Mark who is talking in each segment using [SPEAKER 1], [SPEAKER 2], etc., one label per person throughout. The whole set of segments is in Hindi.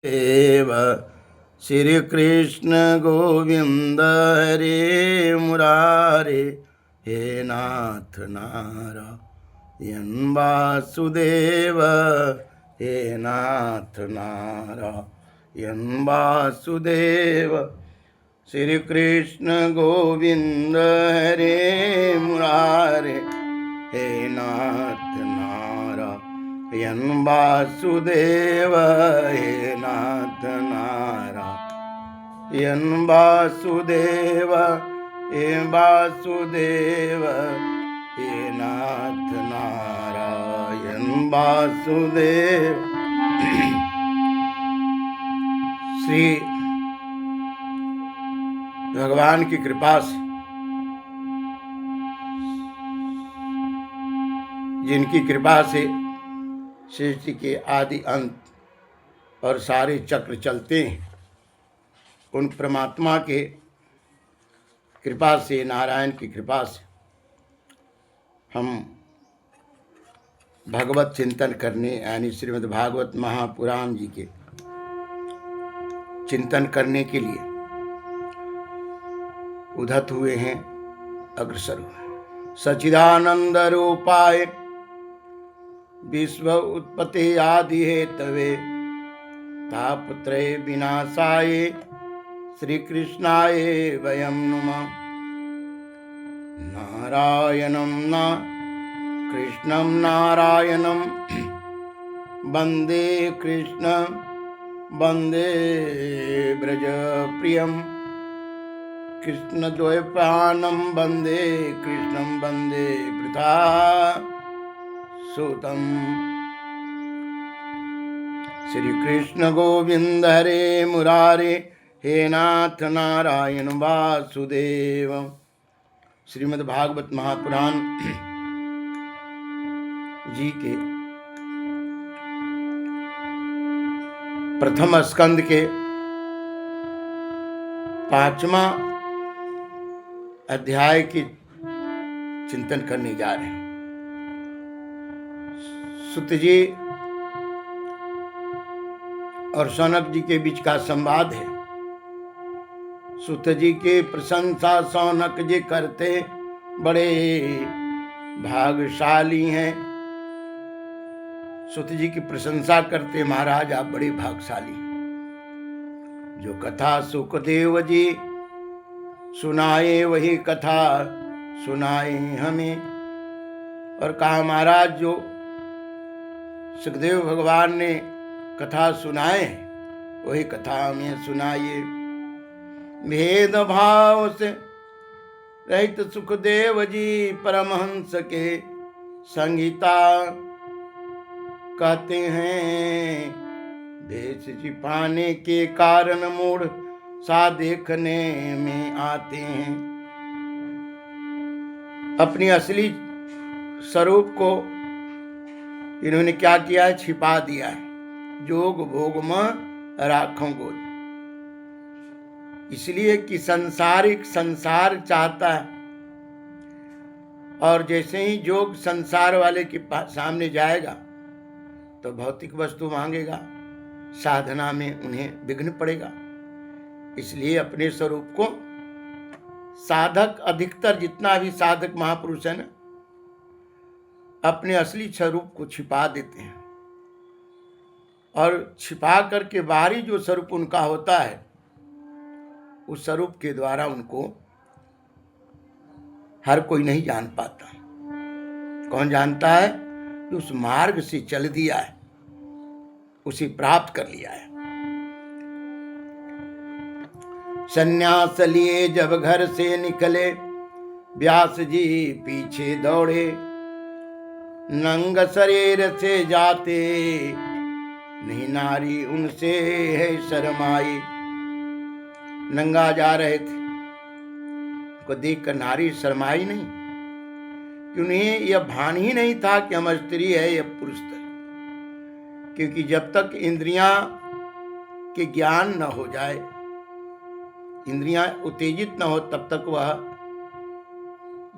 [SPEAKER 1] देव श्री कृष्ण गोविंद हरे मुरारे, हे नाथ नारायण वासुदेव, हे नाथ नारायण वासुदेव। श्री कृष्ण गोविंद हरे मुरारे, हे नाथ नारायण वासुदेव, हे नाथ नारायण वासुदेव, हे वासुदेव, हे नाथ नारायण वासुदेव। श्री भगवान की कृपा से, जिनकी कृपा से सृष्टि के आदि अंत और सारे चक्र चलते हैं, उन परमात्मा के कृपा से, नारायण की कृपा से हम भगवत चिंतन करने यानी श्रीमद् भागवत महापुराण जी के चिंतन करने के लिए उद्धत हुए हैं, अग्रसर हुए। सच्चिदानंद रूपाय विश्व उत्पत्ति आदि हेतवे तापत्रय विनाशाय श्री कृष्णाय वयं नुमः। नारायणं कृष्णं नारायणं वन्दे कृष्ण वन्दे ब्रज प्रियं कृष्णद्वैपायनं वन्दे कृष्णं वन्दे वृथा सुतम्। श्री कृष्ण गोविंद हरे मुरारे, हे नाथ नारायण वासुदेव। श्रीमद् भागवत महापुराण जी के प्रथम स्कंद के 5वां अध्याय की चिंतन करने जा रहे हैं। सुत जी और सौनक जी के बीच का संवाद है। सुत जी के प्रशंसा सौनक जी करते, बड़े भाग्यशाली हैं। सुत जी की प्रशंसा करते, महाराज आप बड़े भाग्यशाली हैं। जो कथा सुखदेव जी सुनाए, वही कथा सुनाए हमें। और कहा महाराज जो सुखदेव भगवान ने कथा सुनाए, वही कथा हमें सुनाइए। भेद भाव से रहित सुखदेव जी परमहंस के संगीता कहते हैं। भेष छिपाने के कारण मूढ़ सा देखने में आते हैं। अपनी असली स्वरूप को इन्होंने क्या किया है? छिपा दिया है। जोग भोग में राखों गोद, इसलिए कि संसारिक संसार चाहता है। और जैसे ही जोग संसार वाले के सामने जाएगा तो भौतिक वस्तु मांगेगा, साधना में उन्हें विघ्न पड़ेगा। इसलिए अपने स्वरूप को साधक, अधिकतर जितना भी साधक महापुरुष है ना, अपने असली स्वरूप को छिपा देते हैं। और छिपा करके बाहरी जो स्वरूप उनका होता है, उस स्वरूप के द्वारा उनको हर कोई नहीं जान पाता। कौन जानता है? जो उस मार्ग से चल दिया है, उसे प्राप्त कर लिया है। सन्यास लिए जब घर से निकले, व्यास जी पीछे दौड़े। नंग शरीर से जाते, नहीं नारी उनसे है शर्माई। नंगा जा रहे थे, को देखकर नारी शर्माई नहीं, कि उन्हें यह भान ही नहीं था कि हम स्त्री है या पुरुष है। क्योंकि जब तक इंद्रियां के ज्ञान न हो जाए, इंद्रियां उत्तेजित न हो, तब तक वह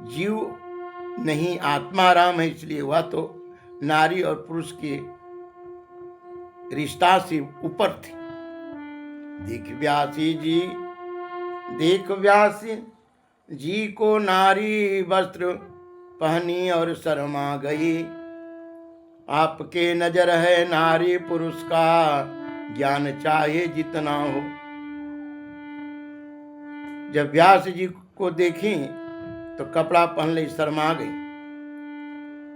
[SPEAKER 1] जीव नहीं, आत्मा राम है। इसलिए वह तो नारी और पुरुष के रिश्ता से ऊपर थी। देख व्यास जी को नारी वस्त्र पहनी और शर्मा गई। आपके नजर है नारी पुरुष का, ज्ञान चाहे जितना हो। जब व्यास जी को देखी तो कपड़ा पहन ले शर्मा गई।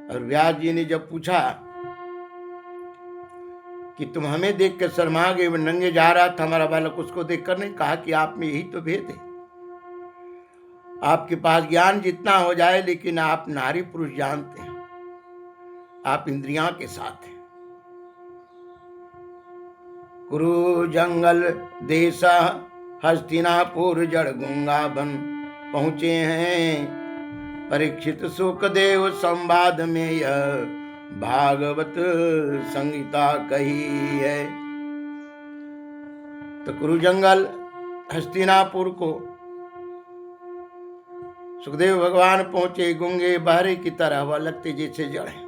[SPEAKER 1] और व्यास जी ने जब पूछा कि तुम हमें देख कर शर्मा गए, वो नंगे जा रहा था हमारा बालक, उसको देखकर नहीं कहा कि आप में यही तो भेद है। आपके पास ज्ञान जितना हो जाए, लेकिन आप नारी पुरुष जानते हैं, आप इंद्रियां के साथ हैं। कुरु जंगल देश हस्तिनापुर जड़ गंगा बन पहुंचे हैं। परीक्षित सुखदेव संवाद में यह भागवत संहिता कही है। तो कुरु जंगल हस्तिनापुर को सुखदेव भगवान पहुंचे, गूंगे बहरे की तरह वह लगते जैसे जड़ है।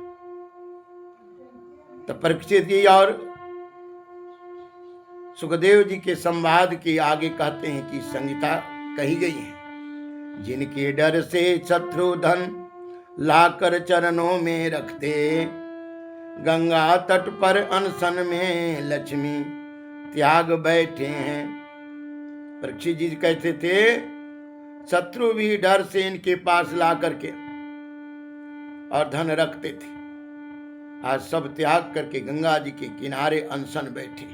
[SPEAKER 1] तो परीक्षित जी और सुखदेव जी के संवाद के आगे कहते हैं कि संहिता कही गई है। जिनके डर से शत्रुधन लाकर चरणों में रखते, गंगा तट पर अनशन में लक्ष्मी त्याग बैठे हैं। परीक्षित जी कहते थे शत्रु भी डर से इनके पास ला करके और धन रखते थे, आज सब त्याग करके गंगा जी के किनारे अनशन बैठे।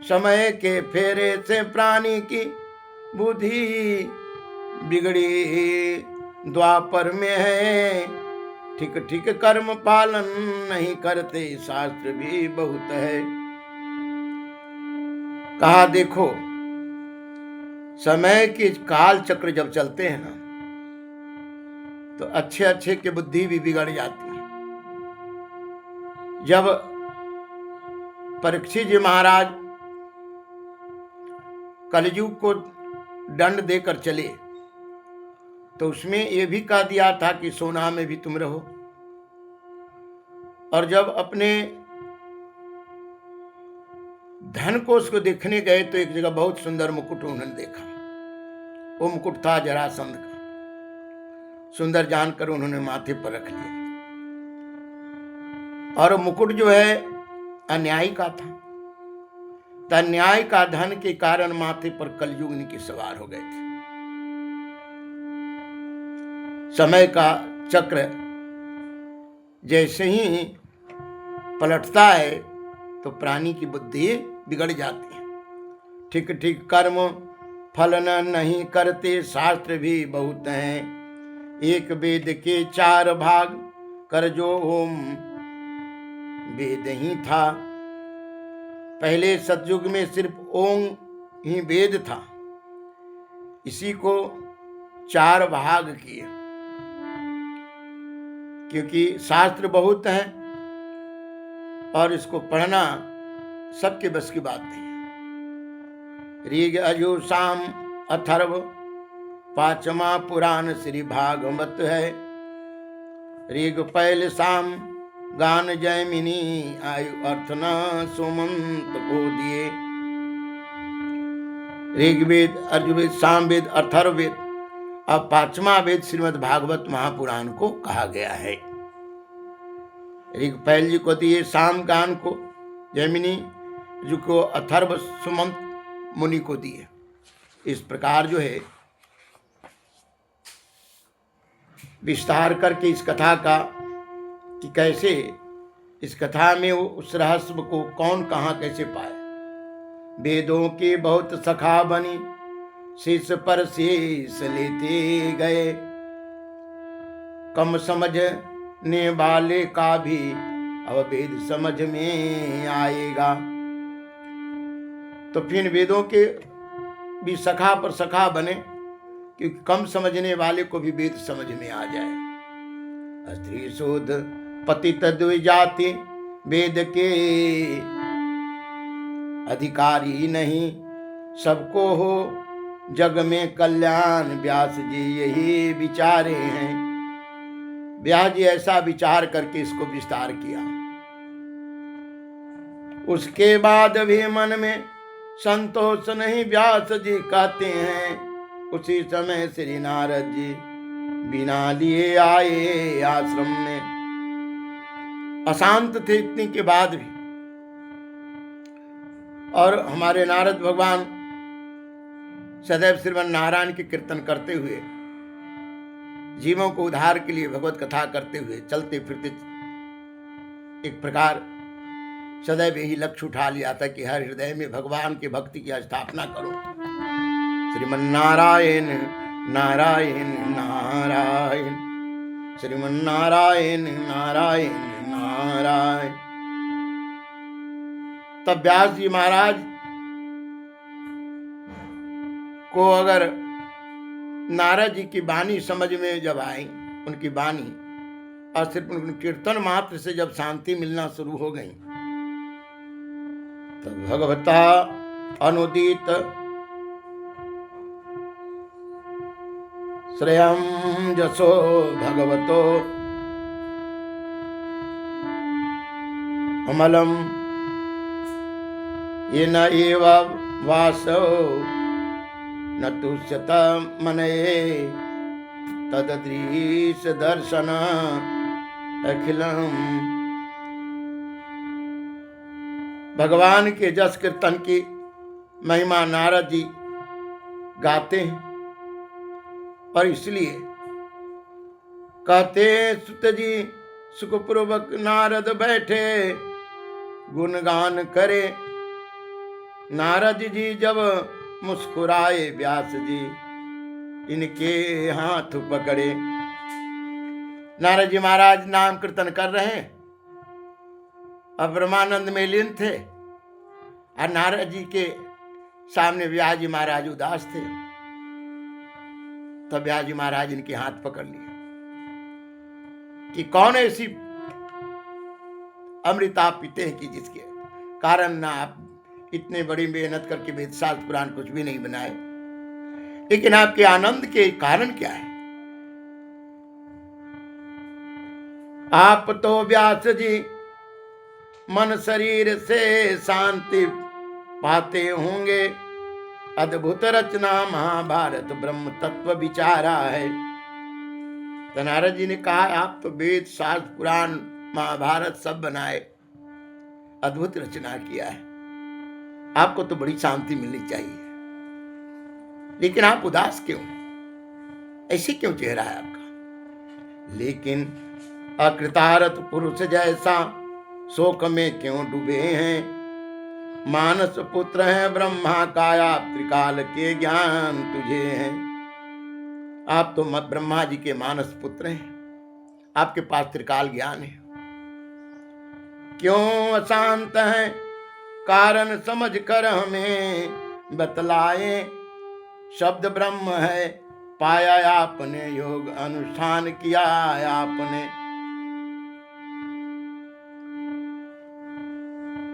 [SPEAKER 1] समय के फेरे से प्राणी की बुद्धि बिगड़ी, द्वापर में है ठीक ठीक कर्म पालन नहीं करते, शास्त्र भी बहुत है। कहा देखो समय के काल चक्र जब चलते हैं ना, तो अच्छे अच्छे की बुद्धि भी बिगड़ जाती है। जब परीक्षित जी महाराज कलयुग को दंड देकर चले, तो उसमें यह भी कह दिया था कि सोना में भी तुम रहो। और जब अपने धन को उसको देखने गए, तो एक जगह बहुत सुंदर मुकुट उन्होंने देखा। वो मुकुट था जरासंध का। सुंदर जानकर उन्होंने माथे पर रख लिया। और मुकुट जो है अन्याय का था। तो अन्याय का धन के कारण माथे पर कलयुग के सवार हो गए थे। समय का चक्र जैसे ही पलटता है, तो प्राणी की बुद्धि बिगड़ जाती है। ठीक ठीक कर्म फलन नहीं करते, शास्त्र भी बहुत हैं। एक वेद के 4 भाग कर जो ओम वेद ही था। पहले सतयुग में सिर्फ ओम ही वेद था, इसी को 4 भाग किए, क्योंकि शास्त्र बहुत हैं और इसको पढ़ना सबके बस की बात नहीं है। ऋग यजुर साम अथर्व 5वां पुराण श्री भागवत है। ऋग पहले साम गान जैमिनी, आयु अर्थना सुमंत को दिए। ऋग्वेद, अर्जुवेद, सामवेद, अथर्ववेद, अब 5वां वेद श्रीमद् भागवत महापुराण को कहा गया है। ऋग पहल जी को दिए, साम गान को जैमिनी जी को, अथर्व सुमंत मुनि को दिए। इस प्रकार जो है विस्तार करके इस कथा का, कि कैसे इस कथा में उस रहस्य को कौन कहाँ कैसे पाए। वेदों के बहुत सखा बनी, शीश पर शीश लेते गए। कम समझने वाले का भी अब वेद समझ में आएगा। तो फिर वेदों के भी सखा पर सखा बने, क्योंकि कम समझने वाले को भी वेद समझ में आ जाए। स्त्री शोध पतित द्विजाति, वेद के अधिकारी नहीं, सबको हो जग में कल्याण। व्यास जी यही विचारे हैं। व्यास जी ऐसा विचार करके इसको विस्तार किया। उसके बाद भी मन में संतोष नहीं व्यास जी कहते हैं। उसी समय श्री नारद जी बिना लिए आए आश्रम में। अशांत थे इतने के बाद भी, और हमारे नारद भगवान सदैव श्रीमन नारायण के कीर्तन करते हुए, जीवों को उद्धार के लिए भगवत कथा करते हुए चलते फिरते एक प्रकार सदैव यही लक्ष्य उठा लिया था कि हर हृदय में भगवान की भक्ति की स्थापना करो। श्रीमन नारायण नारायण नारायण, श्रीमन नारायण नारायण नारायण। तब व्यास जी महाराज को अगर नारद जी की वाणी समझ में जब आई, उनकी वाणी, और सिर्फ उन कीर्तन मात्र से जब शांति मिलना शुरू हो गई, तो भगवता अनुदित श्रेयम जसो भगवतो अमलम ये न एव वासो न तुष्यत मनये तददृश दर्शन अखिलम। भगवान के जस कीर्तन की महिमा नारद जी गाते हैं, और इसलिए कहते सुत जी सुखपूर्वक नारद बैठे गुणगान करे। नारद जी जब मुस्कुराए व्यास जी इनके हाथ पकड़े। नारद जी महाराज नाम कीर्तन कर रहे हैं, अब ब्रह्मानंद में लीन थे, और नारद जी के सामने व्यास जी महाराज उदास थे। तब व्यास जी महाराज इनके हाथ पकड़ लिए कि कौन ऐसी अमृत आप पीते हैं कि जिसके कारण ना आप इतने बड़ी मेहनत करके वेद शास्त्र पुराण कुछ भी नहीं बनाए, लेकिन आपके आनंद के कारण क्या है? आप तो व्यास जी मन शरीर से शांति पाते होंगे। अद्भुत रचना महाभारत ब्रह्म तत्व विचारा है। तो नारद जी ने कहा आप तो वेद शास्त्र पुराण महाभारत सब बनाए, अद्भुत रचना किया है, आपको तो बड़ी शांति मिलनी चाहिए, लेकिन आप उदास क्यों हैं? ऐसे क्यों चेहरा है आपका? लेकिन अकृतारथ पुरुष जैसा शोक में क्यों डूबे हैं? मानस पुत्र हैं ब्रह्मा का, आप त्रिकाल के ज्ञान तुझे हैं। आप तो ब्रह्मा जी के मानस पुत्र हैं, आपके पास त्रिकाल ज्ञान है, क्यों अशांत हैं? कारण समझ कर हमें बतलाए। शब्द ब्रह्म है पाया आपने, योग अनुष्ठान किया आपने।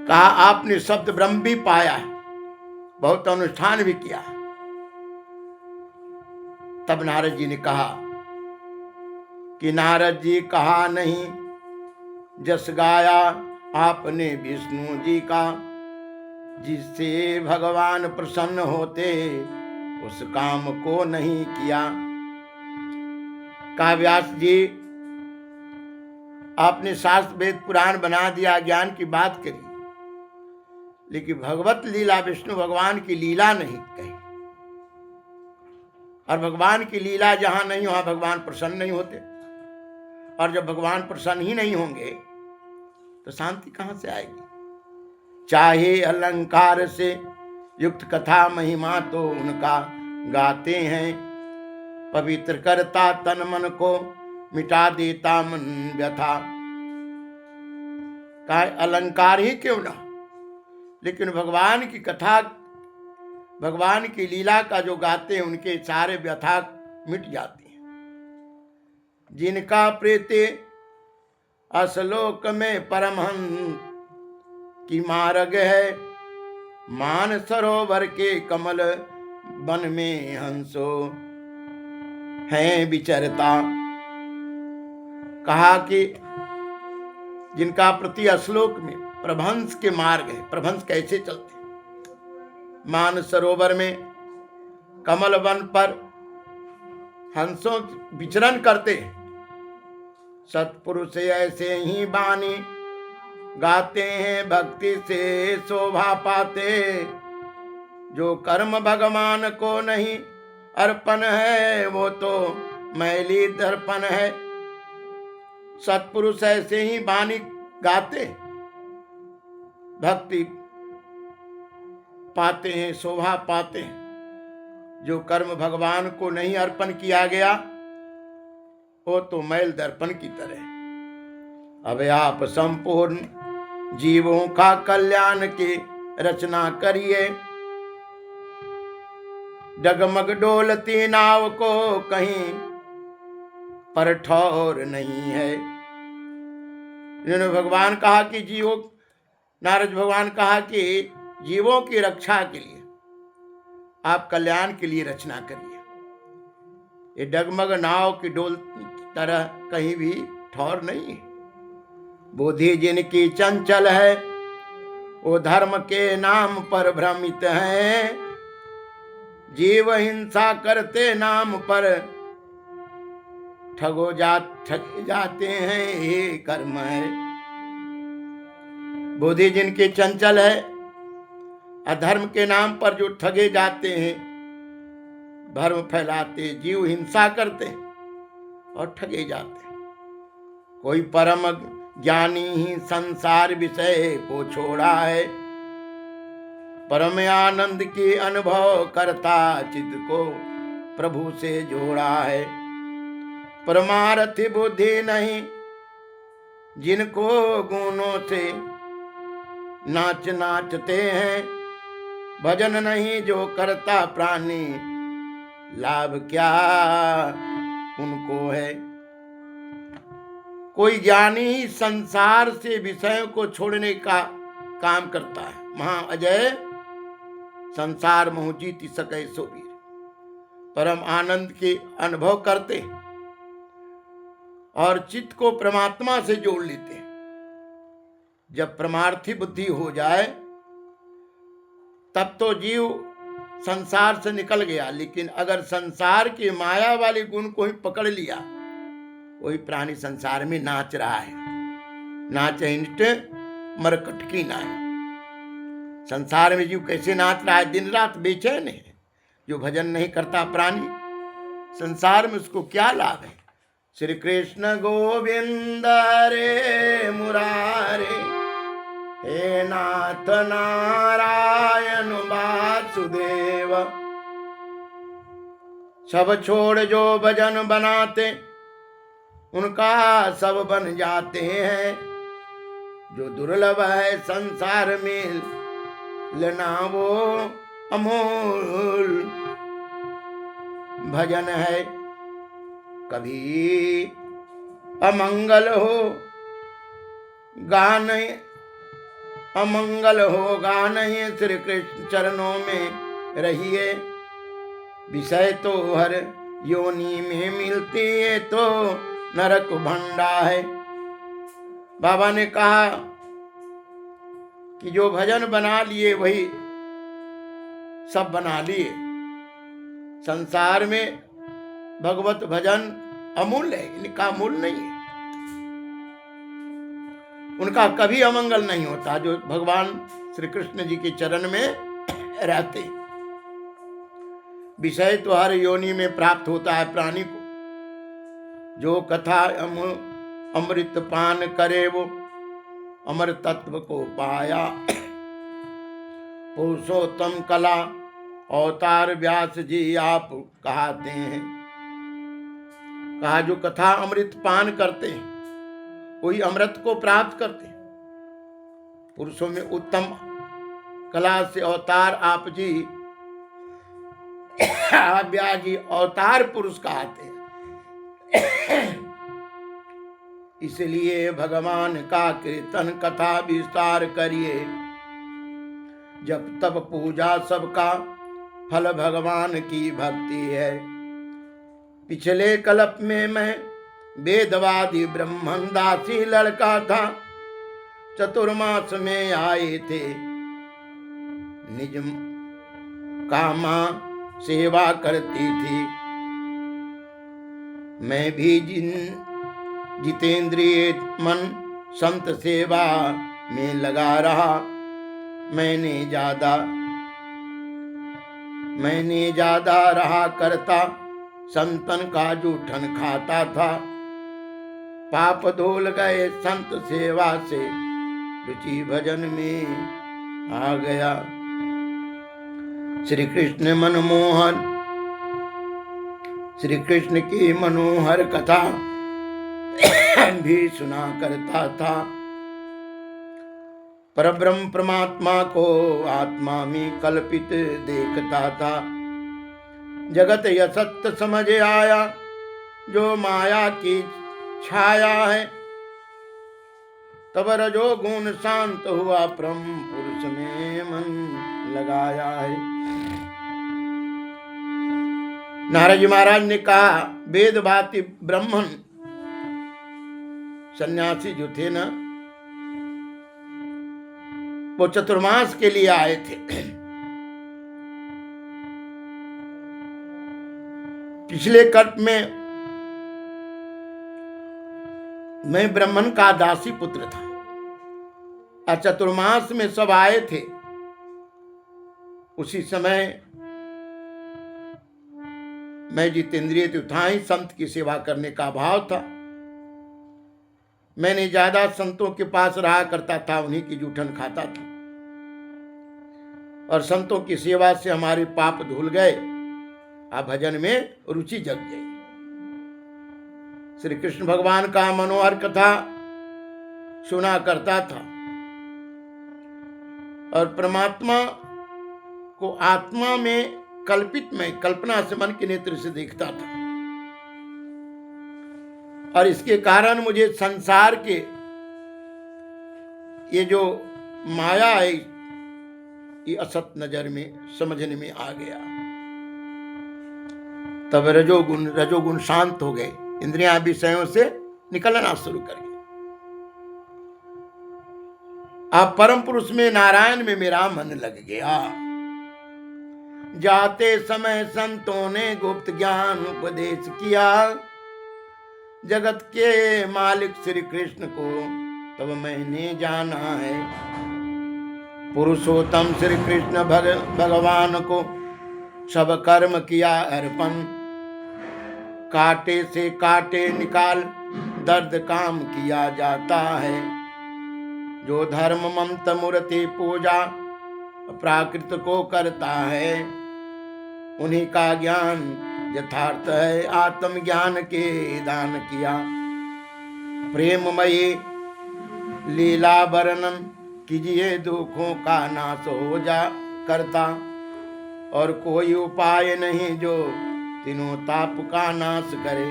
[SPEAKER 1] कहा आपने शब्द ब्रह्म भी पाया है, बहुत अनुष्ठान भी किया। तब नारद जी ने कहा कि नारद जी कहा नहीं जस गाया आपने विष्णु जी का, जिससे भगवान प्रसन्न होते उस काम को नहीं किया। कहा व्यास जी आपने शास्त्र वेद पुराण बना दिया, ज्ञान की बात करी, लेकिन भगवत लीला विष्णु भगवान की लीला नहीं कही। और भगवान की लीला जहां नहीं वहां भगवान प्रसन्न नहीं होते, और जब भगवान प्रसन्न ही नहीं होंगे तो शांति कहां से आएगी? चाहे अलंकार से युक्त कथा महिमा तो उनका गाते हैं, पवित्र करता तन मन को मिटा देता मन व्यथा। का अलंकार ही क्यों ना, लेकिन भगवान की कथा, भगवान की लीला का जो गाते हैं उनके सारे व्यथा मिट जाते हैं। जिनका प्रीति असलोक में परमहंस की मार्ग है, मान सरोवर के कमल वन में हंसो हैं विचरता। कहा कि जिनका प्रति असलोक में प्रभंस के मार्ग है। प्रभंस कैसे चलते? मान सरोवर में कमल वन पर हंसों विचरण करते। सत्पुरुष ऐसे ही बानी गाते हैं, भक्ति से शोभा पाते। जो कर्म भगवान को नहीं अर्पण है, वो तो मैली दर्पण है। सत्पुरुष ऐसे ही बानी गाते, भक्ति पाते हैं, शोभा पाते हैं। जो कर्म भगवान को नहीं अर्पण किया गया, वो तो मैल दर्पण की तरह। अब आप संपूर्ण जीवों का कल्याण की रचना करिए। डगमग डोलती नाव को कहीं पर ठौर नहीं है। इन्होंने भगवान कहा कि जीवों, नारद भगवान कहा कि जीवों की रक्षा के लिए, आप कल्याण के लिए रचना करिए। ये डगमग नाव की डोल तरह कहीं भी ठौर नहीं है। बुद्धि जिनकी चंचल है, वो धर्म के नाम पर भ्रमित है। जीव हिंसा करते नाम पर ठग जाते हैं, ये कर्म है। बुद्धि जिनकी चंचल है, अधर्म के नाम पर जो ठगे जाते हैं, भ्रम फैलाते, जीव हिंसा करते और ठगे जाते। कोई परम ज्ञानी ही संसार विषय को छोड़ा है। परम आनंद की अनुभव करता चित्त को प्रभु से जोड़ा है। परमार्थी बुद्धि नहीं जिनको गुणों से नाचते हैं। भजन नहीं जो करता प्राणी, लाभ क्या उनको है। कोई ज्ञानी ही संसार से विषयों को छोड़ने का काम करता है। महा अजय संसार मोह जीति सकै सो वीर। परम आनंद के अनुभव करते और चित्त को परमात्मा से जोड़ लेते हैं। जब परमार्थी बुद्धि हो जाए, तब तो जीव संसार से निकल गया। लेकिन अगर संसार की माया वाले गुण को ही पकड़ लिया, वही प्राणी संसार में नाच रहा है। नाच इंट मरकटकी नाई। संसार में जीव कैसे नाच रहा है, दिन रात बेचैन है। जो भजन नहीं करता प्राणी, संसार में उसको क्या लाभ है। श्री कृष्ण गोविंद रे मुरारे, हे नाथ नारायण वासुदेव। सब छोड़ जो भजन बनाते, उनका सब बन जाते हैं। जो दुर्लभ है संसार में लेना, वो अमूल भजन है। कभी अमंगल हो गान, अमंगल होगा नहीं। श्री कृष्ण चरणों में रहिए। विषय तो हर योनि में मिलती है, तो नरक भंडा है। बाबा ने कहा कि जो भजन बना लिए वही सब बना लिए। संसार में भगवत भजन अमूल्य है, इनका मूल नहीं है। उनका कभी अमंगल नहीं होता जो भगवान श्री कृष्ण जी के चरण में रहते। विषय तो हर योनि में प्राप्त होता है प्राणी को। जो कथा अमृत पान करे, वो अमर तत्व को पाया। पुरुषोत्तम कला अवतार व्यास जी आप कहते हैं। कहा जो कथा अमृत पान करते हैं, वही अमृत को प्राप्त करते हैं। पुरुषों में उत्तम कला से अवतार आप जी, व्यास जी अवतार पुरुष कहते हैं। इसलिए भगवान का कीर्तन कथा विस्तार करिए। जब तब पूजा सबका फल भगवान की भक्ति है। पिछले कल्प में मैं वेदवादी ब्रह्मदासी लड़का था। चतुर्मास में आए थे निज कामा सेवा करती थी। मैं भी जितेंद्रिय मन संत सेवा में लगा रहा। मैंने ज्यादा रहा करता, संतन का जूठन खाता था। पाप धुल गए संत सेवा से, रुचि भजन में आ गया। श्री कृष्ण मनमोहन, श्री कृष्ण की मनोहर कथा भी सुना करता था। परब्रह्म परमात्मा को आत्मा में कल्पित देखता था। जगत यह सत्य समझ आया, जो माया की छाया है। तब रजोगुण शांत हुआ, ब्रह्म पुरुष में मन लगाया है। नारद जी महाराज ने कहा, वेद भाति ब्राह्मण सन्यासी जो थे ना, वो चतुर्मास के लिए आए थे। पिछले कल्प में मैं ब्राह्मण का दासी पुत्र था, और चतुर्मास में सब आए थे। उसी समय मैं जितेंद्रिय तो था ही, संत की सेवा करने का भाव था। मैंने ज्यादा संतों के पास रहा करता था, उन्हीं की जूठन खाता था, और संतों की सेवा से हमारे पाप धुल गए, अब भजन में रुचि जग गई। श्री कृष्ण भगवान का मनोहर कथा सुना करता था, और परमात्मा को आत्मा में कल्पित में कल्पना से मन के नेत्र से देखता था। और इसके कारण मुझे संसार के ये जो माया है, ये असत नजर में समझने में आ गया। तब रजोगुण शांत हो गए, इंद्रियां विषयों से निकलना शुरू कर गई। अब परम पुरुष में, नारायण में मेरा मन लग गया। जाते समय संतों ने गुप्त ज्ञान उपदेश किया, जगत के मालिक श्री कृष्ण को तब मैंने जाना है। पुरुषोत्तम श्री कृष्ण भगवान को सब कर्म किया अर्पण। कांटे से कांटे निकाल दर्द काम किया जाता है। जो धर्म ममत मूर्ति पूजा प्राकृत को करता है, उन्हीं का ज्ञान यथार्थ है। आत्मज्ञान के दान किया। प्रेममयी लीला वर्णन कीजिए, दुखों का नाश हो जा करता। और कोई उपाय नहीं जो तीनों ताप का नाश करे।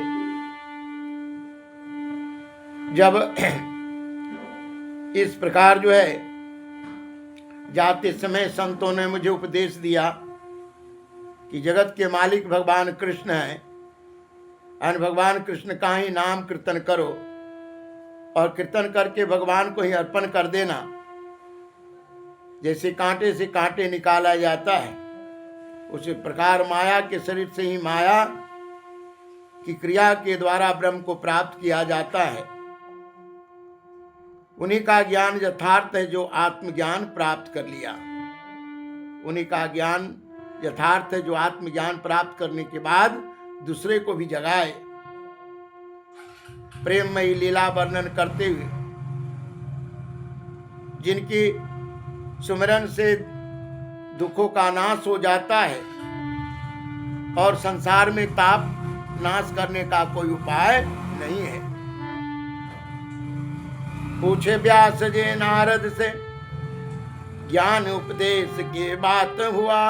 [SPEAKER 1] जब इस प्रकार जो है जाते समय संतों ने मुझे उपदेश दिया कि जगत के मालिक भगवान कृष्ण हैं, और भगवान कृष्ण का ही नाम कीर्तन करो, और कीर्तन करके भगवान को ही अर्पण कर देना। जैसे कांटे से कांटे निकाला जाता है, उसी प्रकार माया के शरीर से ही माया की क्रिया के द्वारा ब्रह्म को प्राप्त किया जाता है। उन्हीं का ज्ञान यथार्थ है जो आत्मज्ञान प्राप्त कर लिया। उन्हीं का ज्ञान यथार्थ है जो आत्मज्ञान प्राप्त करने के बाद दूसरे को भी जगाए। प्रेममयी लीला वर्णन करते हुए, जिनकी सुमिरन से दुखों का नाश हो जाता है, और संसार में ताप नाश करने का कोई उपाय नहीं है। पूछे व्यास जी नारद से, ज्ञान उपदेश की बात हुआ।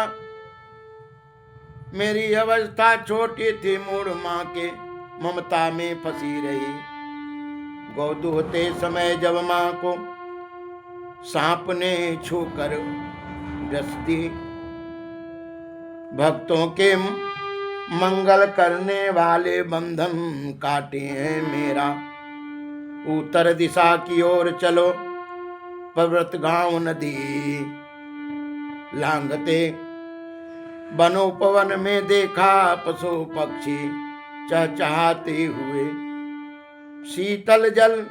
[SPEAKER 1] मेरी अवस्था छोटी थी, मूढ़ माँ के ममता में फंसी रही। गौ दूहते समय जब माँ को सांप ने छूकर डस दी। भक्तों के मंगल करने वाले बंधन काटे हैं मेरा। उत्तर दिशा की ओर चलो, पर्वत गांव नदी लांघते। वनोपवन में देखा पशु पक्षी चहचहाते हुए। शीतल जल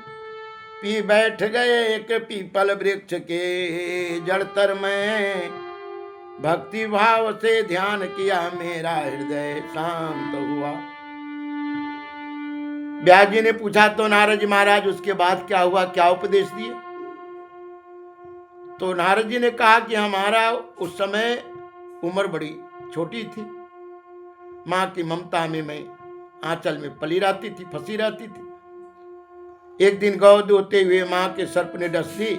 [SPEAKER 1] पी बैठ गए एक पीपल वृक्ष के जड़तर में। भक्ति भाव से ध्यान किया मेरा हृदय शांत हुआ। व्यास जी ने पूछा तो नारद जी महाराज उसके बाद क्या हुआ, क्या उपदेश दिए? तो नारद जी ने कहा कि हमारा उस समय उम्र बड़ी छोटी थी, मां की ममता में मैं आंचल में पली रहती थी, फंसी रहती थी। एक दिन गौ दूहते हुए मां के सर्प ने डस दी,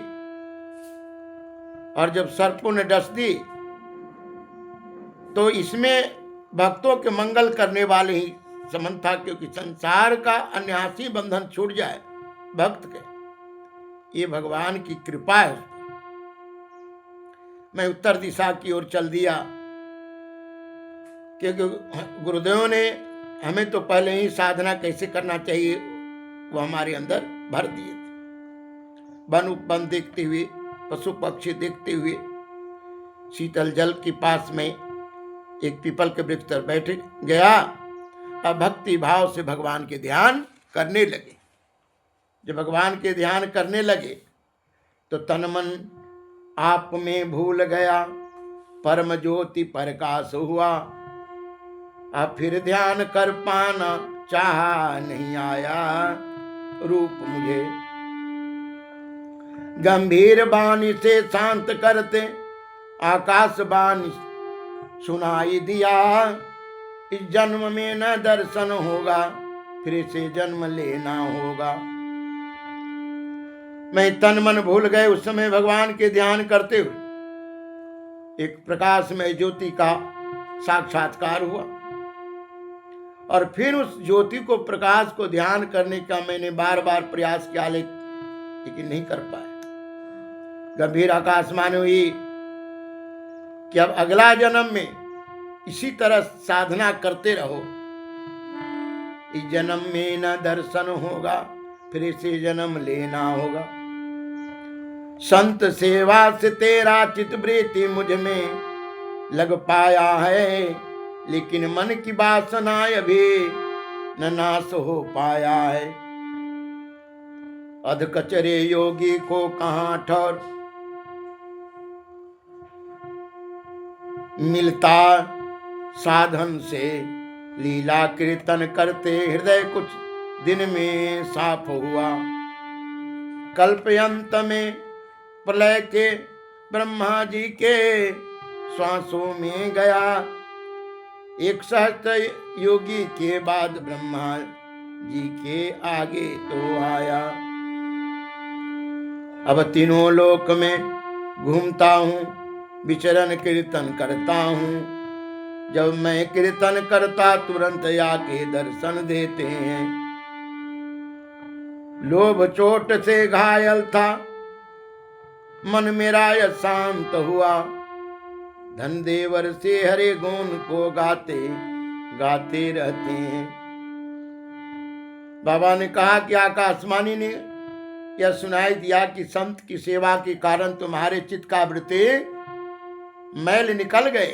[SPEAKER 1] और जब सर्पों ने डस दी तो इसमें भक्तों के मंगल करने वाले ही संबंध था, क्योंकि संसार का अन्यासी बंधन छूट जाए भक्त के, ये भगवान की कृपा है। मैं उत्तर दिशा की ओर चल दिया, क्योंकि गुरुदेव ने हमें तो पहले ही साधना कैसे करना चाहिए वो हमारे अंदर भर दिए थे। वन उपवन देखते हुए, पशु पक्षी देखते हुए, शीतल जल के पास में एक पीपल के वृक्ष पर बैठ गया। अब भक्ति भाव से भगवान के ध्यान करने लगे। जब भगवान के ध्यान करने लगे तो तन मन आप में भूल गया, परम ज्योति प्रकाश हुआ। अब फिर ध्यान कर पाना चाहा नहीं आया रूप मुझे। गंभीर वाणी से शांत करते आकाश वाणी सुनाई दिया। इस जन्म में न दर्शन होगा, फिर से जन्म लेना होगा। मैं तन मन भूल गए उस समय भगवान के ध्यान करते हुए एक प्रकाश में ज्योति का साक्षात्कार हुआ, और फिर उस ज्योति को, प्रकाश को ध्यान करने का मैंने बार बार प्रयास किया, लेकिन नहीं कर पाया। गंभीर आकाशवाणी हुई कि अब अगला जन्म में इसी तरह साधना करते रहो। इस जन्म में न दर्शन होगा, फिर इसे जन्म लेना होगा। संत सेवा से तेरा चित्तवृत्ति मुझ में लग पाया है, लेकिन मन की वासना अभी न नाश हो पाया है। अध कचरे योगी को कहाँ ठौर मिलता, साधन से लीला कीर्तन करते हृदय कुछ दिन में साफ हुआ। कल्पयंत में प्रलय के ब्रह्मा जी के श्वासों में गया। एक सहस्त्र योगी के बाद ब्रह्मा जी के आगे तो आया। अब तीनों लोक में घूमता हूँ, विचरण कीर्तन करता हूँ। जब मैं कीर्तन करता तुरंत आके दर्शन देते हैं। लोभ चोट से घायल था, मन मेरा यह शांत हुआ। धन देवर से हरे गुण को गाते गाते रहते हैं। बाबा ने कहा कि आकाशवाणी ने यह सुनाई दिया कि संत की सेवा के कारण तुम्हारे चित्त का वृत्ति मैल निकल गए,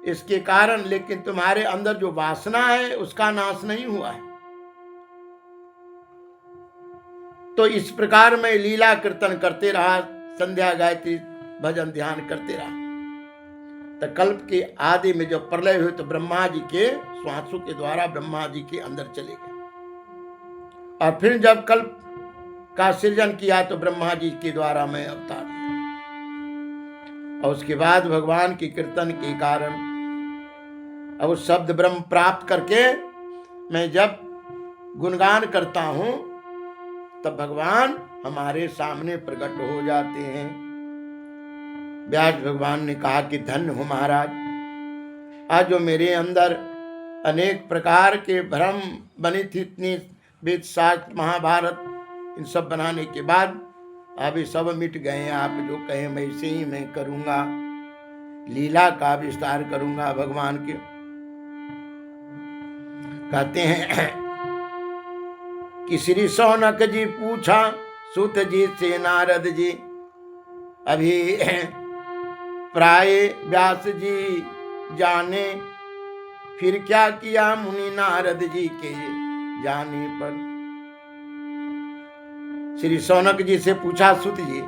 [SPEAKER 1] इसके कारण, लेकिन तुम्हारे अंदर जो वासना है उसका नाश नहीं हुआ है। तो इस प्रकार मैं लीला कीर्तन करते रहा, संध्या गायत्री भजन ध्यान करते रहा। तो कल्प के आदि में जब प्रलय हुए तो ब्रह्मा जी के श्वासों के द्वारा ब्रह्मा जी के अंदर चले गए, और फिर जब कल्प का सृजन किया तो ब्रह्मा जी के द्वारा मैं अवतार लिया। और उसके बाद भगवान के कीर्तन के कारण अब उस शब्द ब्रह्म प्राप्त करके मैं जब गुणगान करता हूं तब भगवान हमारे सामने प्रकट हो जाते हैं। व्यास भगवान ने कहा कि धन्य हो महाराज, आज जो मेरे अंदर अनेक प्रकार के भ्रम बनी थी, इतनी वेद शास्त्र महाभारत इन सब बनाने के बाद अभी सब मिट गए। आप जो कहें वैसे ही मैं करूंगा, लीला का विस्तार करूंगा भगवान के। कहते हैं कि श्री शौनक जी पूछा सुत जी से नारद जी, अभी प्राय व्यास जी जाने, फिर क्या किया मुनि नारद जी के जाने पर। श्री शौनक जी से पूछा सुत जी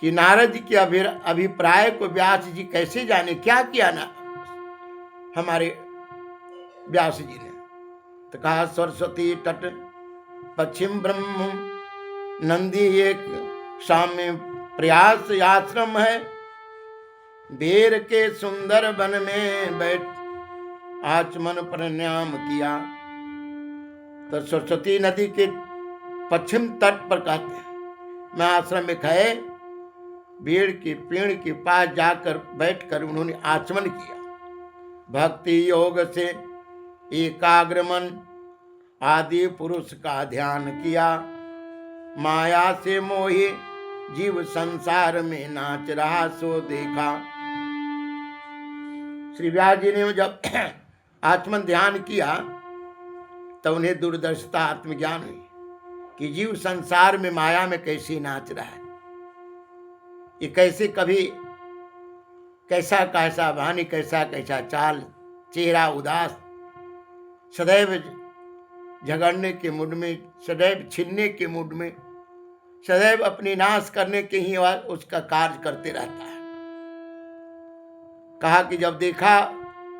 [SPEAKER 1] कि नारद जी के अभिप्राय को व्यास जी कैसे जाने, क्या किया ना हमारे व्यास जी ने। तो कहा सरस्वती तट पश्चिम ब्रह्म नंदी एक साम्य प्रयास आश्रम है, बेर के सुंदर वन में बैठ आचमन प्रणाम किया। तो सरस्वती नदी के पश्चिम तट पर कहते हैं मैं आश्रम में गए, बेड़ के पेड़ के पास जाकर बैठकर उन्होंने आचमन किया। भक्ति योग से एकाग्र मन आदि पुरुष का ध्यान किया, माया से मोहे जीव संसार में नाच रहा सो देखा। श्री व्यास जी ने जब आत्मन ध्यान किया तब उन्हें दूरदर्शिता आत्मज्ञान हुई कि जीव संसार में माया में कैसे नाच रहा है, ये कैसे कभी कैसा कैसा वाणी, कैसा कैसा चाल, चेहरा उदास, सदैव झगड़ने के मूड में, सदैव छीनने के मूड में, सदैव अपनी नाश करने के ही उसका कार्य करते रहता है। कहा कि जब देखा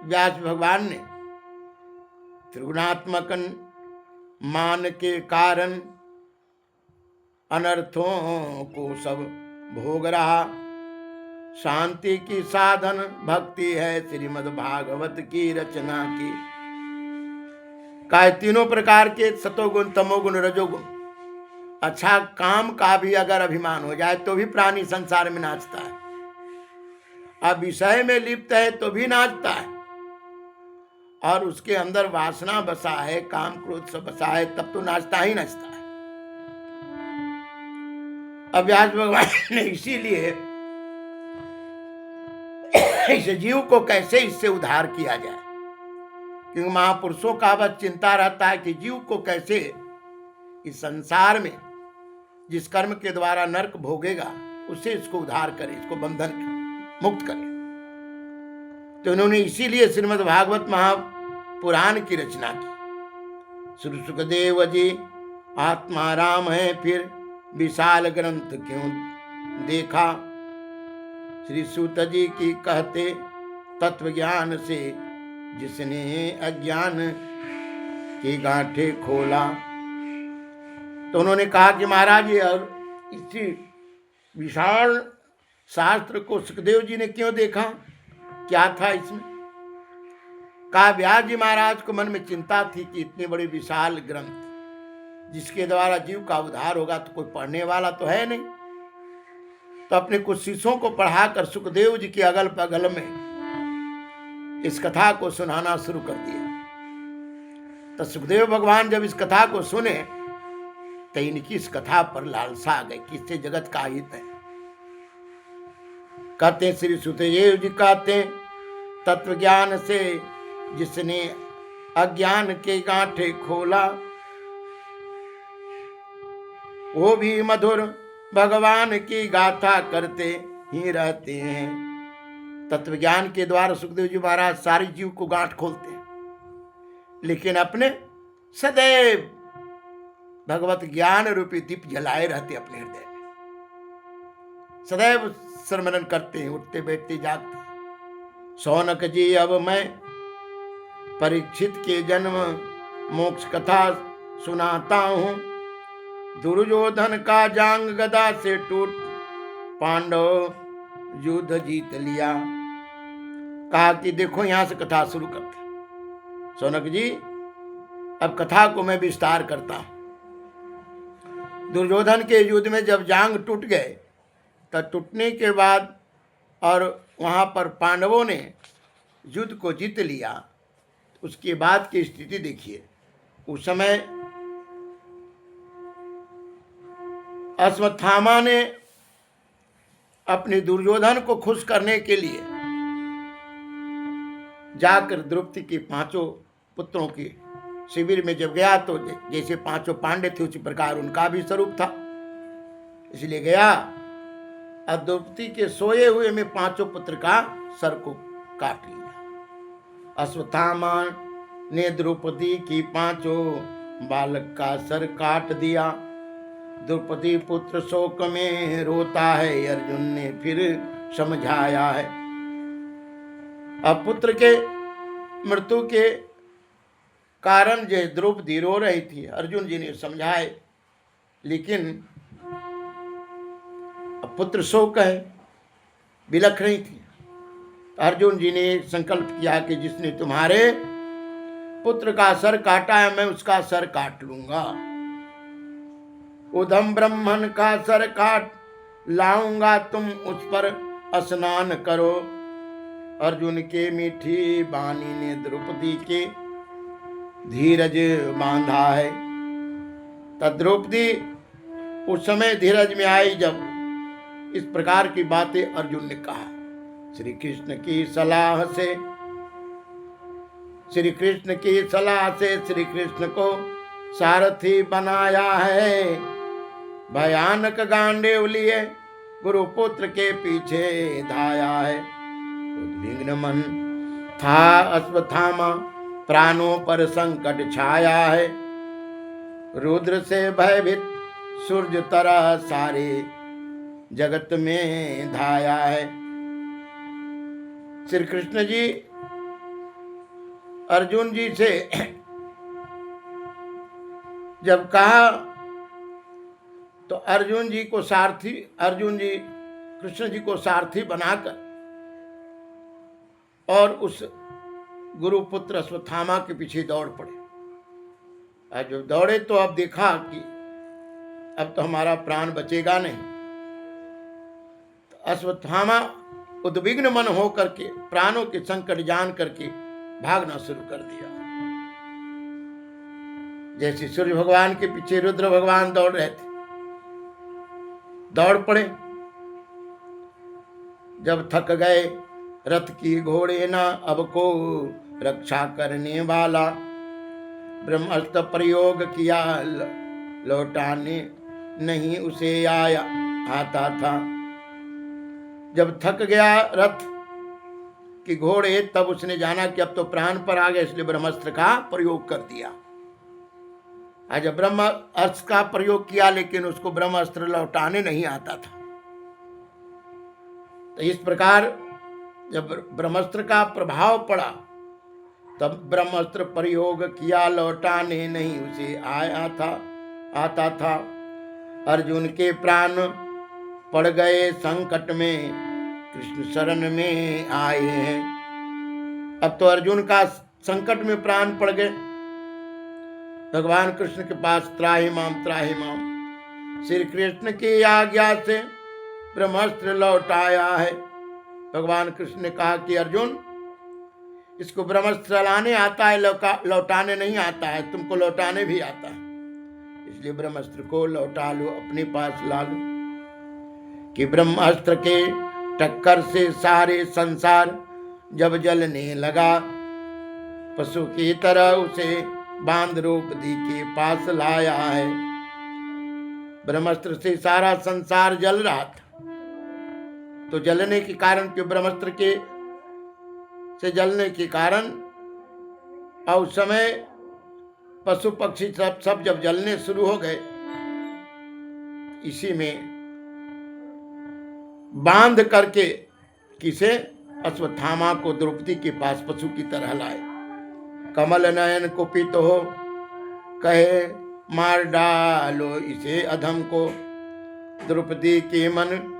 [SPEAKER 1] व्यास भगवान ने त्रिगुणात्मक मान के कारण अनर्थों को सब भोग रहा, शांति की साधन भक्ति है श्रीमद् भागवत की रचना की। का तीनों प्रकार के सतोगुण तमोगुण रजोगुण, अच्छा काम का भी अगर अभिमान हो जाए तो भी प्राणी संसार में नाचता है, अब विषय में लिप्त है तो भी नाचता है, और उसके अंदर वासना बसा है, काम क्रोध सब बसा है, तब तो नाचता ही नाचता है। अब व्यास भगवान ने इसीलिए इस जीव को कैसे इससे उद्धार किया जाए, क्योंकि महापुरुषों का बस चिंता रहता है कि जीव को कैसे इस संसार में जिस कर्म के द्वारा नरक भोगेगा उससे इसको उद्धार करे, इसको बंधन मुक्त करे। तो उन्होंने इसीलिए श्रीमद् भागवत महापुराण की रचना की। श्री सुखदेव जी आत्मा राम है, फिर विशाल ग्रंथ क्यों देखा। श्री सूत जी की कहते तत्व ज्ञान से जिसने अज्ञान की गांठे खोला। तो उन्होंने कहा कि महाराज ये और इसी विशाल शास्त्र को सुखदेव जी ने क्यों देखा, क्या था इसमें। कहा व्यास जी महाराज को मन में चिंता थी कि इतनी बड़ी विशाल ग्रंथ जिसके द्वारा जीव का उद्धार होगा तो कोई पढ़ने वाला तो है नहीं, तो अपने कुछ शिष्यों को पढ़ाकर सुखदेव जी के अगल बगल में इस कथा को सुनाना शुरू कर दिया। तो सुखदेव भगवान जब इस कथा को सुने तो इनकी इस कथा पर लालसा आ गई कि इससे जगत का हित है। कहते श्री सुखदेव जी कहते तत्व ज्ञान से जिसने अज्ञान के गांठे खोला, वो भी मधुर भगवान की गाथा करते ही रहते हैं। तत्व ज्ञान के द्वारा सुखदेव जी महाराज सारे जीव को गांठ खोलते हैं, लेकिन अपने सदैव भगवत ज्ञान रूपी दीप जलाए रहते अपने हृदय में, सदैव स्मरण करते हैं, उठते बैठते जागते। शौनक जी अब मैं परीक्षित के जन्म मोक्ष कथा सुनाता हूं। दुर्योधन का जांग गदा से टूट पांडव युद्ध जीत लिया। कहा कि देखो यहां से कथा शुरू करते। शौनक जी अब कथा को मैं विस्तार करता हूं। दुर्योधन के युद्ध में जब जांग टूट गए तब टूटने के बाद और वहां पर पांडवों ने युद्ध को जीत लिया, उसके बाद की स्थिति देखिए। उस समय अश्वत्थामा ने अपने दुर्योधन को खुश करने के लिए जाकर द्रौपदी के पांचों पुत्रों के शिविर में जब गया तो जैसे पांचों पांडे थे उसी प्रकार उनका भी स्वरूप था, इसलिए गया और द्रौपदी के सोए हुए में पांचों पुत्र का सर को काट लिया। अश्वत्थामा ने द्रौपदी की पांचों बालक का सर काट दिया। द्रौपदी पुत्र शोक में रोता है, अर्जुन ने फिर समझाया है। अब पुत्र के मृत्यु के कारण जो द्रौपदी रो रही थी, अर्जुन जी ने समझाए, लेकिन पुत्र शोक है, बिलख रही थी। अर्जुन जी ने संकल्प किया कि जिसने तुम्हारे पुत्र का सर काटा है, मैं उसका सर काट लूंगा। उधम ब्राह्मण का सर काट लाऊंगा, तुम उस पर स्नान करो। अर्जुन के मीठी वाणी ने द्रौपदी के धीरज बांधा है। तब द्रौपदी उस समय धीरज में आई जब इस प्रकार की बातें अर्जुन ने कहा। श्री कृष्ण की सलाह से श्री कृष्ण को सारथी बनाया है। भयानक गांडीव लिए गुरुपुत्र के पीछे धाया है। उद्विग्न मन था अश्वत्थामा, प्राणों पर संकट छाया है। रुद्र से भयभीत सूर्य तरह सारे जगत में धाया है। श्री कृष्ण जी अर्जुन जी से जब कहा तो अर्जुन जी कृष्ण जी को सारथी बनाकर और उस गुरुपुत्र अश्वत्थामा के पीछे दौड़ पड़े। आज जब दौड़े तो अब देखा कि अब तो हमारा प्राण बचेगा नहीं। अश्वत्थामा उद्विग्न मन होकर के प्राणों के संकट जान करके भागना शुरू कर दिया। जैसे सूर्य भगवान के पीछे रुद्र भगवान दौड़ रहे थे, दौड़ पड़े। जब थक गए, रथ की घोड़े ना अब को रक्षा करने वाला, ब्रह्मास्त्र प्रयोग किया, लौटाने नहीं उसे आता था। जब थक गया रथ की घोड़े, तब उसने जाना कि अब तो प्राण पर आ गया, इसलिए ब्रह्मास्त्र का प्रयोग कर दिया। आज ब्रह्मास्त्र का प्रयोग किया, लेकिन उसको ब्रह्मास्त्र लौटाने नहीं आता था। तो इस प्रकार जब ब्रह्मास्त्र का प्रभाव पड़ा, तब ब्रह्मास्त्र प्रयोग किया, लौटाने नहीं उसे आता था। अर्जुन के प्राण पड़ गए संकट में, कृष्ण शरण में आए हैं। अब तो अर्जुन का संकट में प्राण पड़ गए। भगवान कृष्ण के पास त्राहि माम श्री कृष्ण की आज्ञा से ब्रह्मास्त्र लौटाया है। भगवान कृष्ण ने कहा कि अर्जुन, इसको ब्रह्मास्त्र चलाने आता है, लौटाने नहीं आता है। तुमको लौटाने भी आता है, इसलिए ब्रह्मास्त्र को लौटा लो, अपने पास ला लो। कि ब्रह्मास्त्र के टक्कर से सारे संसार जब जलने लगा, पशु की तरह उसे बांध द्रौपदी के पास लाया है। ब्रह्मास्त्र से सारा संसार जल रहा था, तो जलने के कारण, क्यों ब्रह्मास्त्र के से जलने के कारण, और उस समय पशु पक्षी सब जब जलने शुरू हो गए, इसी में बांध करके किसे, अश्वत्थामा को द्रौपदी के पास पशु की तरह लाए। कमल नयन कुपित हो कहे, मार डालो इसे अधम को। द्रौपदी के मन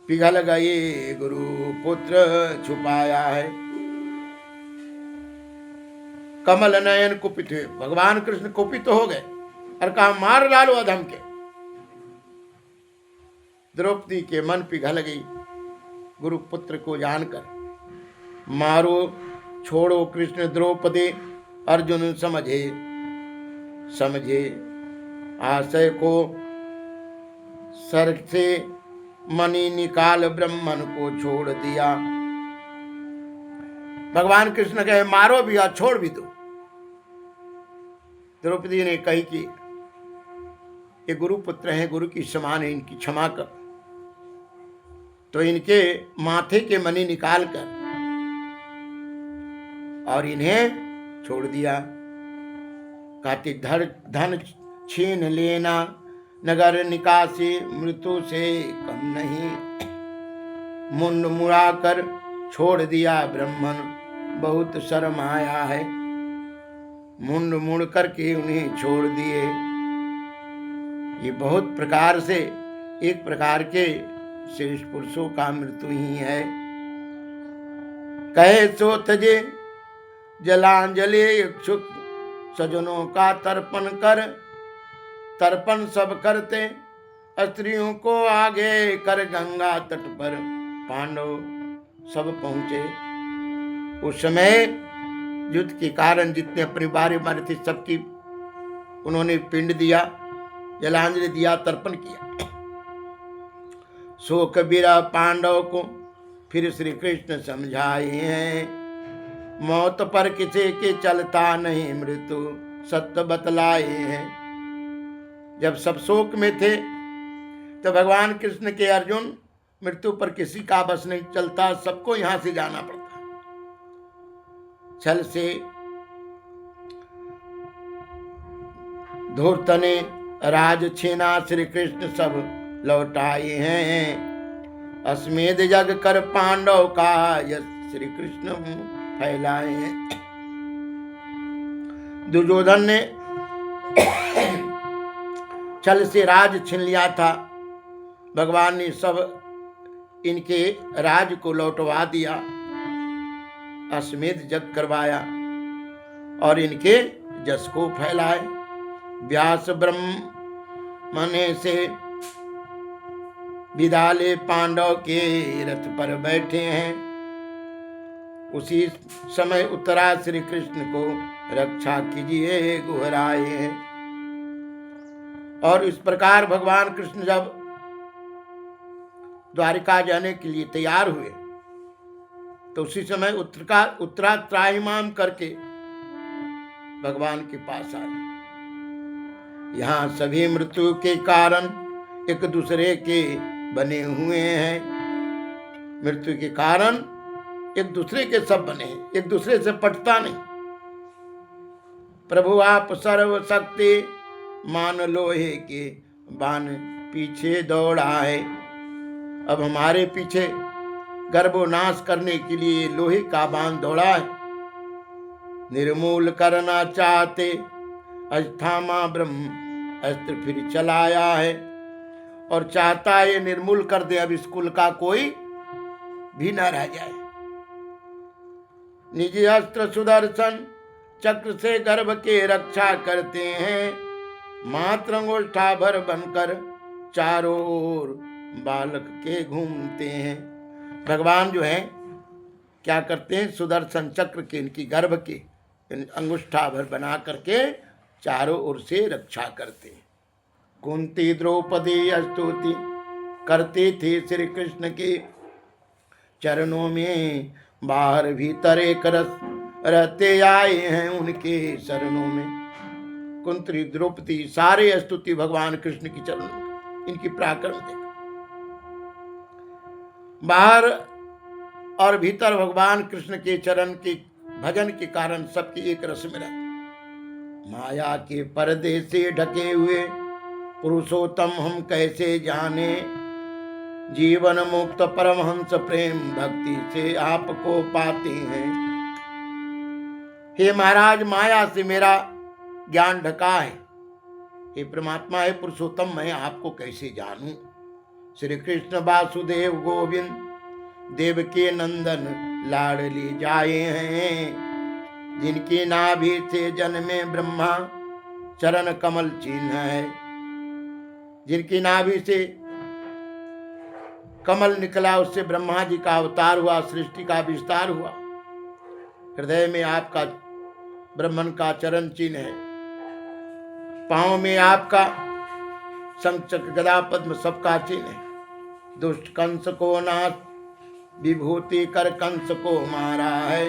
[SPEAKER 1] पिघल गए, गुरु पुत्र छुपाया है। कमल नयन कुपित हुए, भगवान कृष्ण कुपित हो गए और कहा, मार डालो अधम के। द्रौपदी के मन पिघल गई गुरुपुत्र को जानकर। मारो, छोड़ो कृष्ण द्रौपदी, अर्जुन समझे आशय को। सर से मणि निकाल ब्राह्मण को छोड़ दिया। भगवान कृष्ण कहे, मारो भी और छोड़ भी दो। द्रौपदी ने कही कि ये गुरुपुत्र हैं, गुरु की समान है, इनकी क्षमा कर। तो इनके माथे के मणि निकाल कर और इन्हें छोड़ दिया। कहते धन छीन लेना नगर निकासी मृत्यु से कम नहीं। मुंड मुड़ाकर छोड़ दिया ब्राह्मण बहुत शर्म आया है। मुंड मुड़ करके उन्हें छोड़ दिए। ये बहुत प्रकार से एक प्रकार के श्रेष्ठ पुरुषों का मृत्यु ही है। कहे सो तजे जलांजलि इच्छुक सजनों का तर्पण कर। तर्पण सब करते स्त्रियों को आगे कर। गंगा तट पर पांडव सब पहुंचे। उस समय युद्ध के कारण जितने अपने बारे बारे थे सबकी उन्होंने पिंड दिया, जलांजलि दिया, तर्पण किया। सो कबीरा पांडव को फिर श्री कृष्ण समझाए हैं। मौत पर किसी के चलता नहीं मृत्यु सत्य बतलाए हैं। जब सब शोक में थे तो भगवान कृष्ण के अर्जुन मृत्यु पर किसी का बस नहीं चलता, सबको यहां से जाना पड़ता। छल से धूर्त ने राज छीना श्री कृष्ण सब लौटाए हैं। अश्मेध जग कर पांडव का यश श्री कृष्ण फैलाए हैं। दुर्योधन ने छल से राज छीन लिया था। भगवान ने सब इनके राज को लौटवा दिया, अश्मेध जग करवाया और इनके जस को फैलाए। व्यास ब्रह्मने से विदाले पांडव के रथ पर बैठे हैं। उसी समय उत्तरा श्री कृष्ण को रक्षा कीजिए गुहराए हैं। और इस प्रकार भगवान कृष्ण जब द्वारिका जाने के लिए तैयार हुए तो उसी समय उत्तरा त्राहिमाम करके भगवान के पास आए। यहाँ सभी मृत्यु के कारण एक दूसरे के बने हुए हैं। मृत्यु के कारण एक दूसरे के सब बने हैं, एक दूसरे से पटता नहीं। प्रभु आप सर्व शक्ति मान लोहे के बाण पीछे दौड़ा है। अब हमारे पीछे गर्भनाश करने के लिए लोहे का बाण दौड़ा है। निर्मूल करना चाहते अस्थामा ब्रह्म अस्त्र फिर चलाया है और चाहता है निर्मूल कर दे, अब इस कुल का कोई भी न रह जाए। निजी अस्त्र सुदर्शन चक्र से गर्भ के रक्षा करते हैं। मात्र अंगुष्ठा भर बनकर चारों ओर बालक के घूमते हैं। भगवान जो है क्या करते हैं, सुदर्शन चक्र के इनकी गर्भ के अंगुष्ठा भर बना करके चारों ओर से रक्षा करते हैं। कुंती द्रौपदी स्तुति करते थे श्री कृष्ण के चरणों में। बाहर भीतर एक रस रहते आए हैं उनके शरणों में। कुंती द्रौपदी सारे स्तुति भगवान कृष्ण की चरणों में, इनकी पराक्रम देखा। बाहर और भीतर भगवान कृष्ण के चरण के भजन के कारण सबकी एक रस में रहती। माया के पर्दे से ढके हुए पुरुषोत्तम हम कैसे जाने। जीवन मुक्त परमहंस प्रेम भक्ति से आपको पाते हैं। हे महाराज, माया से मेरा ज्ञान ढका है। हे परमात्मा, हे पुरुषोत्तम, मैं आपको कैसे जानूं। श्री कृष्ण वासुदेव गोविंद देव के नंदन लाडली जाए हैं। जिनकी नाभि से जन्मे ब्रह्मा चरण कमल चिन्ह है। जिनकी नाभि से कमल निकला उससे ब्रह्मा जी का अवतार हुआ, सृष्टि का विस्तार हुआ। हृदय में आपका ब्रह्मन का चरण चिन्ह है। पांव में आपका शंख चक्र गदा पद्म सबका चिन्ह है। दुष्ट कंस को नाश विभूति कर कंस को मारा है।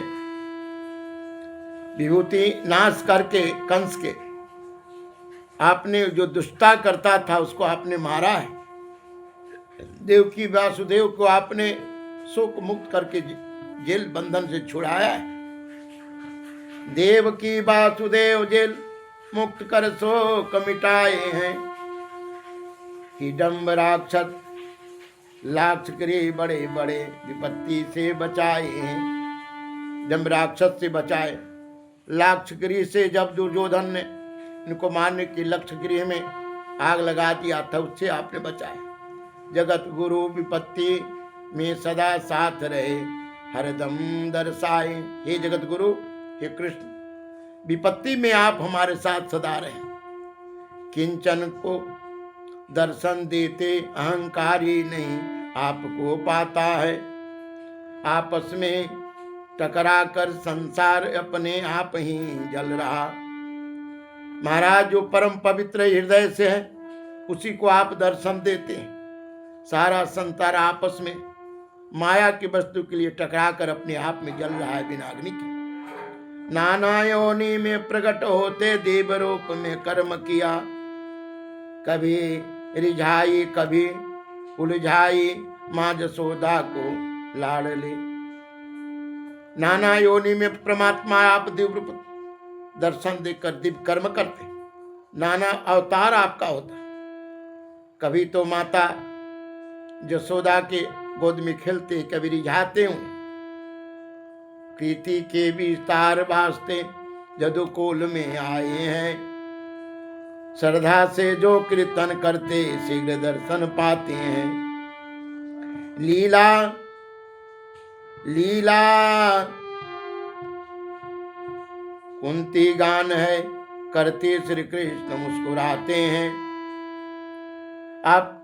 [SPEAKER 1] विभूति नाश करके कंस के आपने जो दुष्टता करता था उसको आपने मारा है। देवकी वासुदेव को आपने शोक मुक्त करके जेल बंधन से छुड़ाया है। देवकी वासुदेव जेल मुक्त कर शोक मिटाए हैं। हिडम्ब राक्षस लाक्षकरी बड़े बड़े विपत्ति से बचाए हैं। जब राक्षस से बचाए, लाक्षगृह से जब दुर्योधन ने इनको मारने के लक्ष्य गृह में आग लगा दिया था, उससे आपने बचाया। जगत गुरु विपत्ति में सदा साथ रहे, हरदम दर्शाए। हे जगत गुरु, हे कृष्ण, विपत्ति में आप हमारे साथ सदा रहे। किंचन को दर्शन देते अहंकारी नहीं आपको पाता है। आपस में टकरा कर संसार अपने आप ही जल रहा। महाराज, जो परम पवित्र हृदय से है उसी को आप दर्शन देते हैं। सारा संसार आपस में माया की वस्तु के लिए टकरा कर अपने आप में जल रहा है बिना अग्नि के। नाना योनि में प्रकट होते देव रूप में कर्म किया। कभी रिझाई कभी उलझाई माँ जसोदा को लाडले। नाना योनि में परमात्मा आप दिव्य रूप दर्शन देकर दिव्य कर्म करते। नाना अवतार आपका होता। कभी तो माता जसोदा के गोद में खेलते, कभी रिझाते हूँ। कीर्ति के विस्तार वास्ते जदुकुल में आए हैं। श्रद्धा से जो कीर्तन करते शीघ्र दर्शन पाते हैं। लीला लीला कुंती गान है, करते श्री कृष्ण मुस्कुराते हैं। आप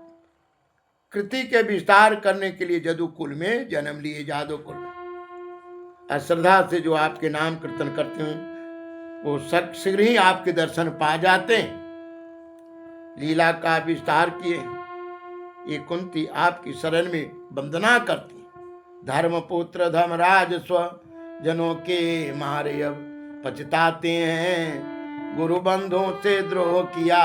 [SPEAKER 1] कृति के विस्तार करने के लिए जदुकुल में जन्म लिए, जादुकुल में। अश्रद्धा से जो आपके नाम कीर्तन करते हैं वो शीघ्र ही आपके दर्शन पा जाते हैं। लीला का विस्तार किए ये कुंती आपकी शरण में वंदना करती। धर्मपुत्र धर्मराज स्व जनों के मारे अब पछताते हैं। गुरु बंधुओं से द्रोह किया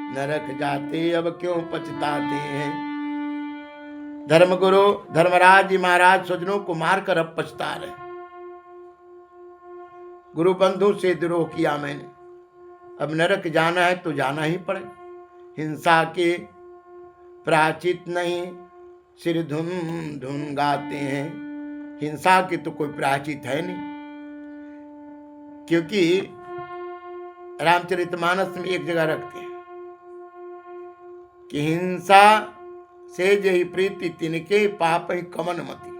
[SPEAKER 1] नरक जाते अब क्यों पछताते हैं। धर्मगुरु धर्मराज जी महाराज स्वजनों को मारकर अब पछता रहे। गुरु बंधु से द्रोह किया मैंने, अब नरक जाना है तो जाना ही पड़ेगा। हिंसा के प्राचित नहीं सिर धुन धुन गाते हैं। हिंसा की तो कोई प्राचित है नहीं, क्योंकि रामचरितमानस में एक जगह रखते हैं कि हिंसा से जही प्रीति तिनके पाप ही कमन मति।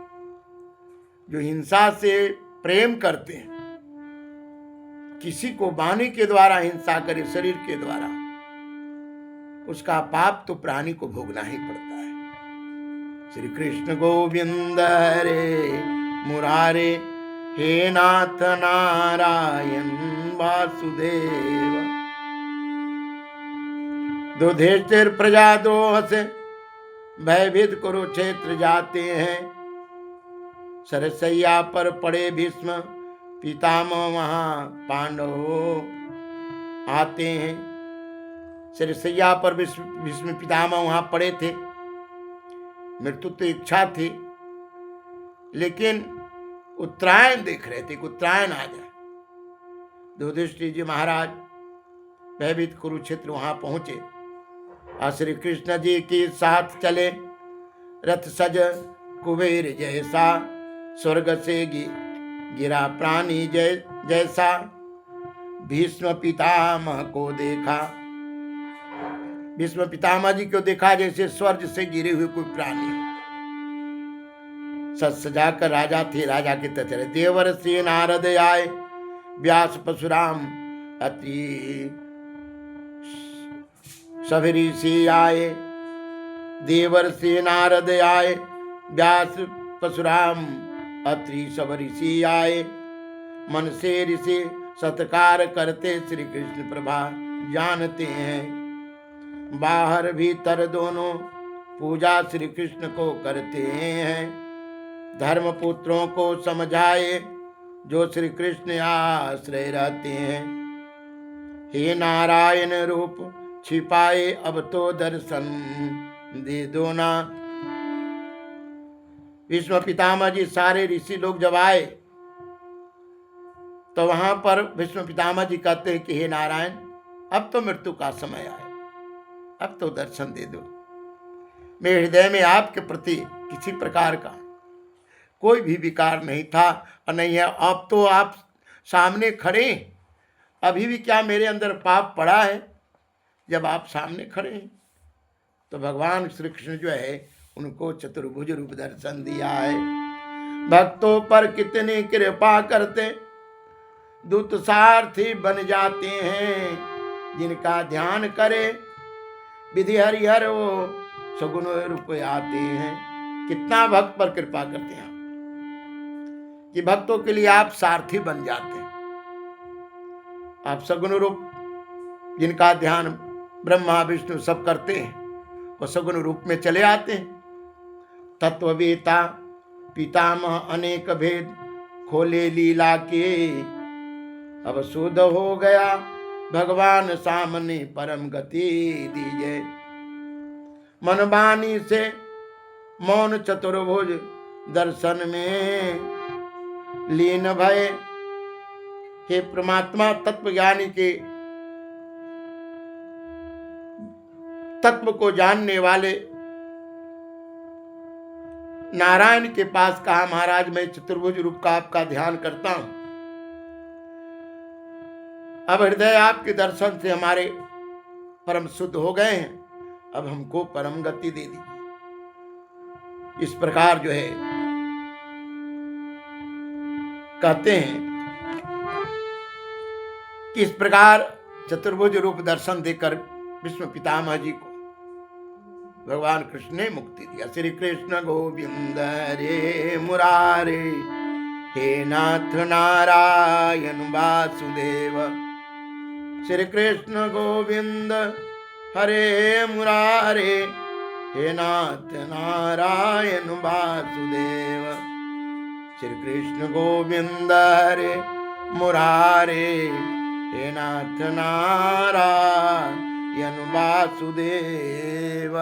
[SPEAKER 1] जो हिंसा से प्रेम करते हैं, किसी को वाणी के द्वारा हिंसा करे, शरीर के द्वारा, उसका पाप तो प्राणी को भोगना ही पड़ता है। श्री कृष्ण गोविंद हरे मुरारे, हे नाथ नारायण वासुदेव। दुधिष्ठिर प्रजा द्रोह से भयभीत कुरुक्षेत्र जाते हैं। सरसैया पर पड़े भीष्म पितामह वहां पांडव आते हैं। सरसैया पर भीष्म पितामह वहां पड़े थे। मृत्यु तो इच्छा थी, लेकिन उत्तरायण देख रहे थे कि उत्तरायण आ जाए। युधिष्ठिर जी महाराज भयभीत कुरुक्षेत्र वहां पहुंचे और श्री कृष्ण जी के साथ चले। रथ सज कुबेर जैसा, स्वर्ग से गिरा प्राणी जैसा। भीष्म पितामह को देखा, भीष्म पितामह जी को देखा जैसे स्वर्ग से गिरे हुए कोई प्राणी। सज सजाकर राजा थे, राजा के तथर देवर से नारद आए। व्यास परशुराम अति सभी ऋषि आए। देवर से नारद आए, व्यास परशुराम अत्रि सब ऋषि आए। मन से ऋषि सत्कार करते श्री कृष्ण प्रभा जानते हैं। बाहर भीतर दोनों पूजा श्री कृष्ण को करते हैं। धर्मपुत्रों को समझाए जो श्री कृष्ण आश्रय रहते हैं। हे नारायण रूप छिपाए अब तो दर्शन दे दो ना। भीष्म पितामह जी सारे ऋषि लोग जब आए तो वहां पर भीष्म पितामह जी कहते हैं कि हे नारायण, अब तो मृत्यु का समय आए, अब तो दर्शन दे दो। मेरे हृदय में आपके प्रति किसी प्रकार का कोई भी विकार नहीं था और नहीं है। अब तो आप सामने खड़े, अभी भी क्या मेरे अंदर पाप पड़ा है? जब आप सामने खड़े हैं तो भगवान श्री कृष्ण जो है उनको चतुर्भुज रूप दर्शन दिया है। भक्तों पर कितनी कृपा करते, दूत सारथी बन जाते हैं, जिनका ध्यान करे विधि हरिहर वो सगुण रूप आते हैं। कितना भक्त पर कृपा करते हैं कि भक्तों के लिए आप सारथी बन जाते हैं। आप सगुण रूप, जिनका ध्यान ब्रह्मा विष्णु सब करते हैं, वो सगुण रूप में चले आते हैं। तत्ववेता पितामह अनेक भेद, खोले लीला के अब शुद्ध हो गया, भगवान सामने परम गति दीजिए। मन वाणी से मौन चतुर्भुज दर्शन में लीन भय। हे परमात्मा तत्व ज्ञानी के तत्व को जानने वाले नारायण के पास कहा, महाराज मैं चतुर्भुज रूप का आपका ध्यान करता हूं, अब हृदय आपके दर्शन से हमारे परम शुद्ध हो गए हैं, अब हमको परम गति दे दीजिए। इस प्रकार जो है कहते हैं कि इस प्रकार चतुर्भुज रूप दर्शन देकर विष्णु पितामह जी को भगवान कृष्ण ने मुक्ति दिया। श्री कृष्ण गोविंद रे मुरारे, हे नाथ नारायण वासुदेव। श्री कृष्ण गोविंद हरे मुरारे, हे नाथ नारायण वासुदेव। श्री कृष्ण गोविंद हरे मुरारे, हे नाथ नारायण वासुदेव।